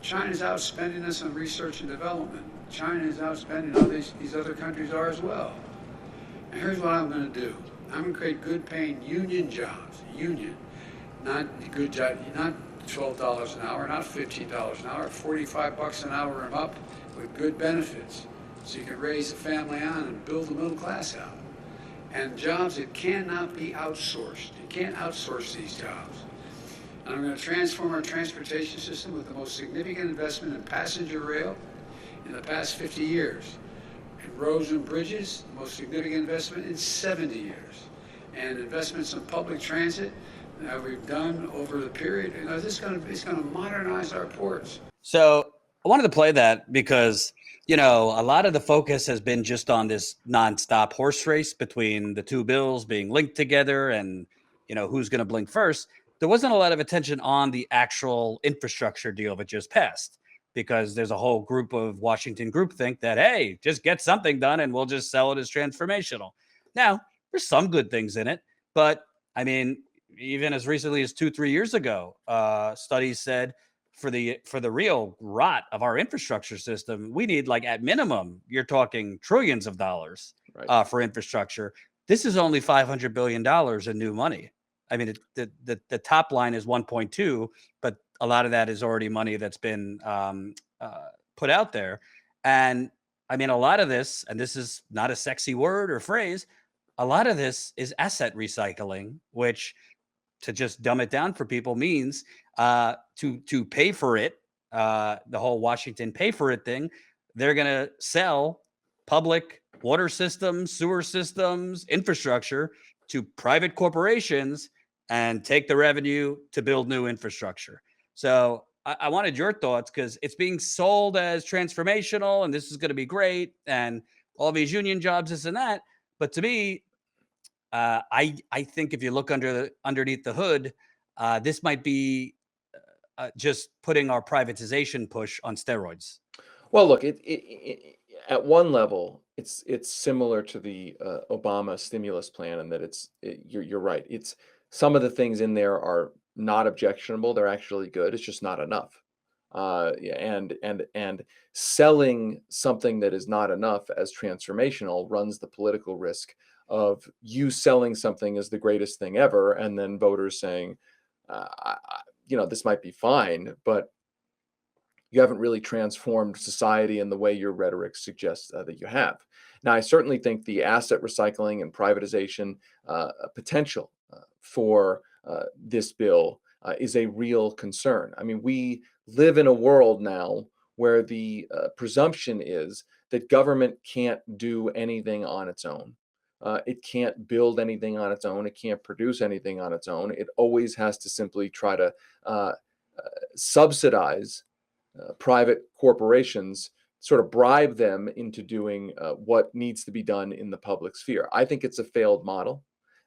China's outspending us on research and development. China is outspending all these other countries are as well. And here's what I'm going to do. I'm going to create good paying union jobs. Union. Not good job, not $12 an hour, not $15 an hour, 45 bucks an hour and up with good benefits. So you can raise a family on and build the middle class out. And jobs that cannot be outsourced. You can't outsource these jobs. And I'm going to transform our transportation system with the most significant investment in passenger rail in the past 50 years. In roads and bridges, the most significant investment in 70 years. And investments in public transit that we've done over the period. It's going to modernize our ports. So I wanted to play that because, a lot of the focus has been just on this nonstop horse race between the two bills being linked together and, who's going to blink first. There wasn't a lot of attention on the actual infrastructure deal that just passed because there's a whole group of Washington groupthink that, hey, just get something done and we'll just sell it as transformational. Now, there's some good things in it, but I mean, even as recently as 2-3 years ago, studies said for the real rot of our infrastructure system, we need, like, at minimum, you're talking trillions of dollars for infrastructure. This is only $500 billion in new money. I mean, the top line is 1.2, but a lot of that is already money that's been put out there. And I mean, a lot of this, and this is not a sexy word or phrase, a lot of this is asset recycling, which, to just dumb it down for people, means to pay for it, the whole Washington pay for it thing, they're going to sell public water systems, sewer systems, infrastructure to private corporations and take the revenue to build new infrastructure. So I wanted your thoughts because it's being sold as transformational and this is going to be great and all these union jobs, this and that. But to me, I think if you look underneath the hood, this might be just putting our privatization push on steroids. Well, look, at one level, it's similar to the Obama stimulus plan, in that you're right. It's some of the things in there are not objectionable; they're actually good. It's just not enough. And selling something that is not enough as transformational runs the political risk of you selling something as the greatest thing ever, and then voters saying, this might be fine, but you haven't really transformed society in the way your rhetoric suggests that you have. Now, I certainly think the asset recycling and privatization potential for this bill is a real concern. I mean, we live in a world now where the presumption is that government can't do anything on its own. It can't build anything on its own. It can't produce anything on its own. It always has to simply try to subsidize private corporations, sort of bribe them into doing what needs to be done in the public sphere. I think it's a failed model.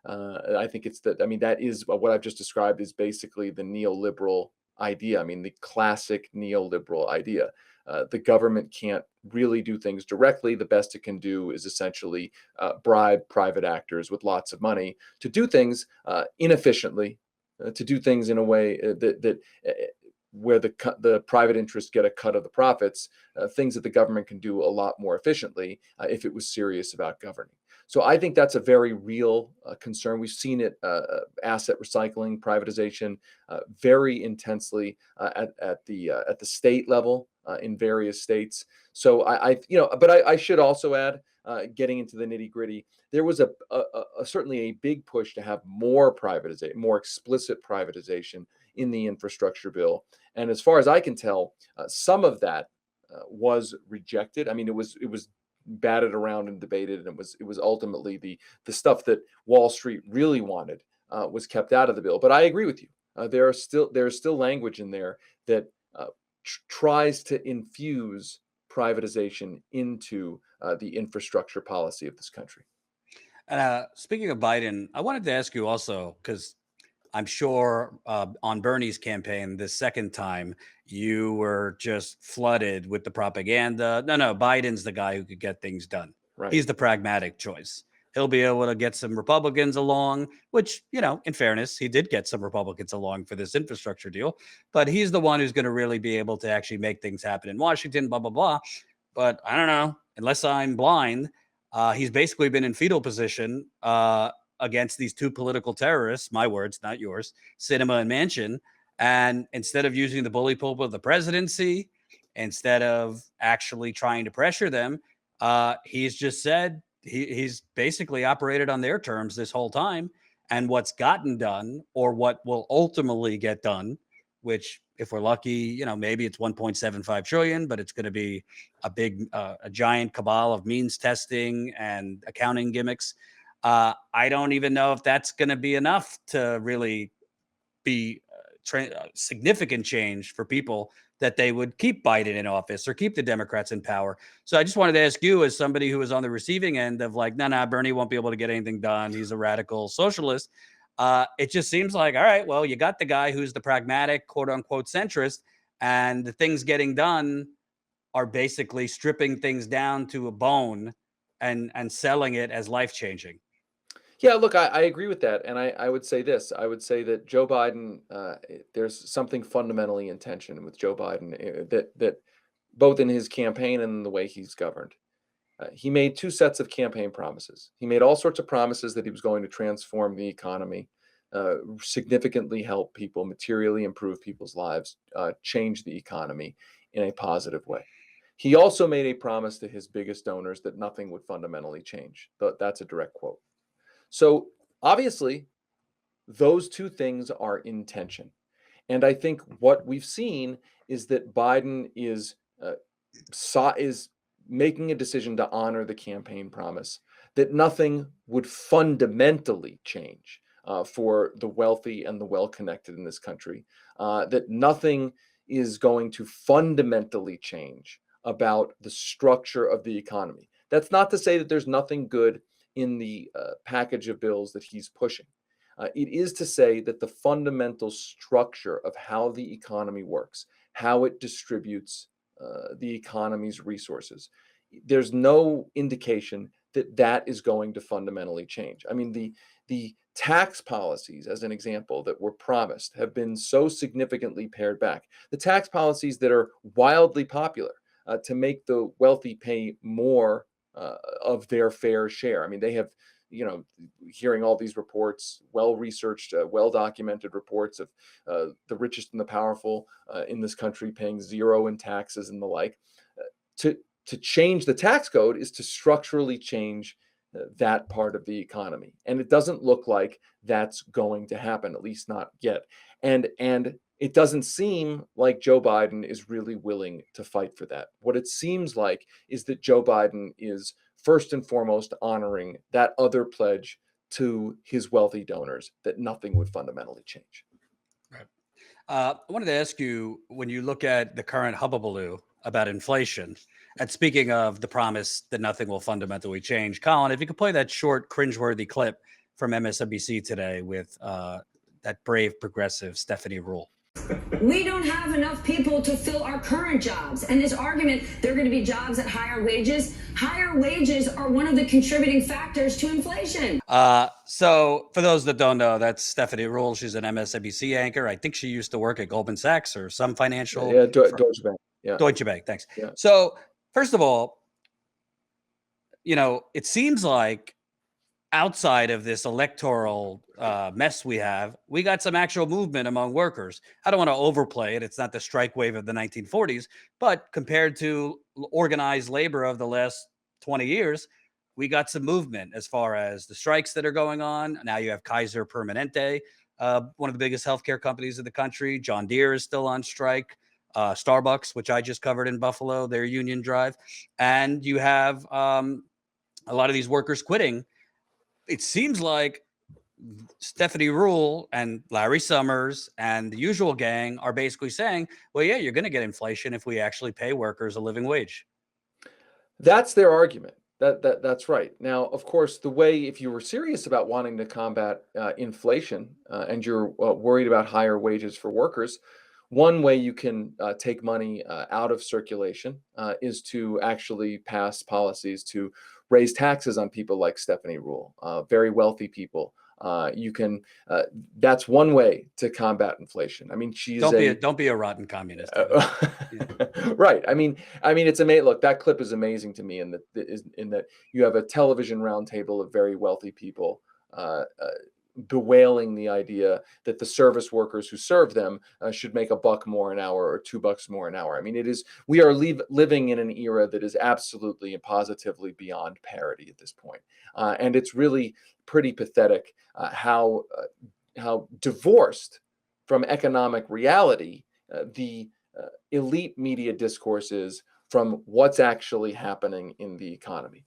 I think that is what I've just described is basically the neoliberal idea. I mean, the classic neoliberal idea. The government can't really do things directly. The best it can do is essentially bribe private actors with lots of money to do things inefficiently, to do things in a way that where the private interests get a cut of the profits, things that the government can do a lot more efficiently if it was serious about governing. So I think that's a very real concern. We've seen it, asset recycling, privatization, very intensely at the state level in various states. So but I should also add, getting into the nitty gritty, there was certainly a big push to have more privatization, more explicit privatization in the infrastructure bill. And as far as I can tell, some of that was rejected. I mean, it was batted around and debated, and it was ultimately the stuff that Wall Street really wanted was kept out of the bill. But I agree with you. There's still language in there that tries to infuse privatization into the infrastructure policy of this country. Speaking of Biden, I wanted to ask you also, because I'm sure on Bernie's campaign, the second time, you were just flooded with the propaganda. No, Biden's the guy who could get things done. Right. He's the pragmatic choice. He'll be able to get some Republicans along, which, in fairness, he did get some Republicans along for this infrastructure deal. But he's the one who's going to really be able to actually make things happen in Washington, blah, blah, blah. But I don't know, unless I'm blind, he's basically been in fetal position against these two political terrorists, my words, not yours, Sinema and Manchin. And instead of using the bully pulpit of the presidency, instead of actually trying to pressure them, he's just said he's basically operated on their terms this whole time. And what's gotten done, or what will ultimately get done, which if we're lucky, maybe it's 1.75 trillion, but it's going to be a big, a giant cabal of means testing and accounting gimmicks. I don't even know if that's going to be enough to really be significant change for people that they would keep Biden in office or keep the Democrats in power. So I just wanted to ask you, as somebody who was on the receiving end of like, no, Bernie won't be able to get anything done. He's a radical socialist. It just seems like, all right, well, you got the guy who's the pragmatic, quote unquote, centrist, and the things getting done are basically stripping things down to a bone and selling it as life-changing. Yeah, look, I agree with that. And I would say this. I would say that Joe Biden, there's something fundamentally in tension with Joe Biden that both in his campaign and in the way he's governed. He made two sets of campaign promises. He made all sorts of promises that he was going to transform the economy, significantly help people, materially improve people's lives, change the economy in a positive way. He also made a promise to his biggest donors that nothing would fundamentally change. That's a direct quote. So obviously, those two things are in tension. And I think what we've seen is that Biden is making a decision to honor the campaign promise that nothing would fundamentally change for the wealthy and the well-connected in this country, that nothing is going to fundamentally change about the structure of the economy. That's not to say that there's nothing good in the package of bills that he's pushing. It is to say that the fundamental structure of how the economy works, how it distributes the economy's resources, there's no indication that that is going to fundamentally change. I mean, the tax policies, as an example, that were promised have been so significantly pared back. The tax policies that are wildly popular to make the wealthy pay more of their fair share. I mean, they have, hearing all these reports, well-researched, well-documented reports of the richest and the powerful in this country paying zero in taxes and the like. To change the tax code is to structurally change that part of the economy. And it doesn't look like that's going to happen, at least not yet. And it doesn't seem like Joe Biden is really willing to fight for that. What it seems like is that Joe Biden is first and foremost honoring that other pledge to his wealthy donors that nothing would fundamentally change. Right. I wanted to ask you, when you look at the current hubbubaloo about inflation, and speaking of the promise that nothing will fundamentally change, Colin, if you could play that short, cringeworthy clip from MSNBC today with that brave progressive Stephanie Ruhle. We don't have enough people to fill our current jobs. And this argument, there are going to be jobs at higher wages. Higher wages are one of the contributing factors to inflation. So for those that don't know, that's Stephanie Ruhle. She's an MSNBC anchor. I think she used to work at Goldman Sachs or some financial. Yeah, Deutsche Bank. Yeah. Deutsche Bank, thanks. Yeah. So first of all, it seems like outside of this electoral mess we have, we got some actual movement among workers. I don't want to overplay it. It's not the strike wave of the 1940s, but compared to organized labor of the last 20 years, we got some movement as far as the strikes that are going on. Now you have Kaiser Permanente, one of the biggest healthcare companies in the country. John Deere is still on strike. Starbucks, which I just covered in Buffalo, their union drive. And you have a lot of these workers quitting. It seems like Stephanie Ruhle and Larry Summers and the usual gang are basically saying, well, yeah, you're going to get inflation if we actually pay workers a living wage. That's their argument. That's right. Now, of course, the way, if you were serious about wanting to combat inflation and you're worried about higher wages for workers, one way you can take money out of circulation is to actually pass policies to raise taxes on people like Stephanie Rule, very wealthy people. That's one way to combat inflation. I mean, don't be a rotten communist. Right. I mean, it's amazing. Look, that clip is amazing to me in that you have a television roundtable of very wealthy people bewailing the idea that the service workers who serve them should make $1 more an hour or $2 more an hour. I mean, we are living in an era that is absolutely and positively beyond parity at this point. And it's really pretty pathetic how divorced from economic reality the elite media discourse is from what's actually happening in the economy.